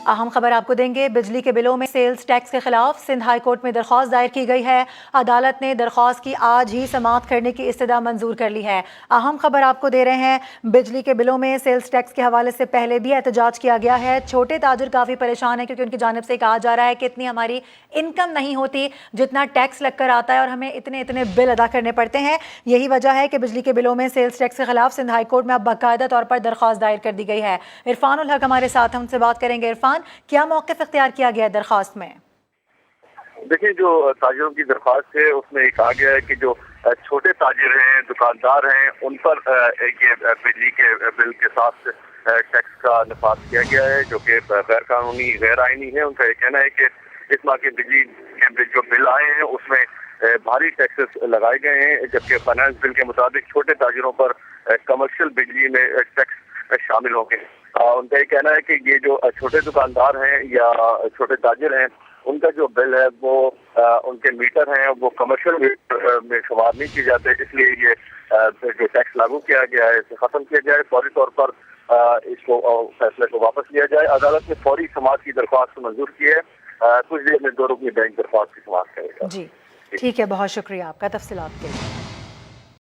अहम खबर आपको देंगे। बिजली के बिलों में सेल्स टैक्स के खिलाफ सिंध हाई कोर्ट में दरख्वास्त दायर की गई है। अदालत ने दरख्वास्त की आज ही समाअत करने की इस्तदा मंजूर कर ली है। अहम खबर आपको दे रहे हैं, बिजली के बिलों में सेल्स टैक्स के हवाले से पहले भी एहतजाज किया गया है। छोटे ताजिर काफ़ी परेशान है क्योंकि उनकी जानिब से कहा जा रहा है कि इतनी हमारी इनकम नहीं होती जितना टैक्स लगकर आता है और हमें इतने इतने बिल अदा करने पड़ते हैं। यही वजह है कि बिजली के बिलों में सेल्स टैक्स के खिलाफ सिंध हाई कोर्ट में अब बाकायदा तौर पर दरख्वास्त दायर कर दी गई है। इरफान उल हक हमारे साथ, हम उनसे बात करेंगे। इरफान, क्या मौक़िफ़ इख्तियार किया गया है दरख्वास्त में? देखिए, जो ताजिरों की दरख्वास्त है उसमें कहा गया है कि जो छोटे ताजिर हैं, दुकानदार हैं, उन पर ये बिजली के बिल के साथ टैक्स का नफाज किया गया है जो कि गैर कानूनी, गैर आइनी है। उनका ये कहना है कि इस माह के बिजली के जो बिल आए हैं उसमें भारी टैक्सेस लगाए गए हैं, जबकि फाइनेंस बिल के मुताबिक छोटे ताजिरों पर कमर्शियल बिजली में टैक्स शामिल होंगे। उनका ये कहना है कि ये जो छोटे दुकानदार हैं या छोटे ताजिर हैं, उनका जो बिल है वो उनके मीटर हैं वो कमर्शियल मीटर में शुमार नहीं किए जाते, इसलिए ये जो टैक्स लागू किया गया है इसे खत्म किया जाए। फौरी तौर पर इसको फैसले को वापस लिया जाए। अदालत ने फौरी समाअत की दरख्वास्त मंजूर की है। कुछ देर में 2 रुकनी बेंच दरख्वास्त की समाअत करेगा। जी ठीक है, बहुत शुक्रिया आपका तफसीलात के लिए।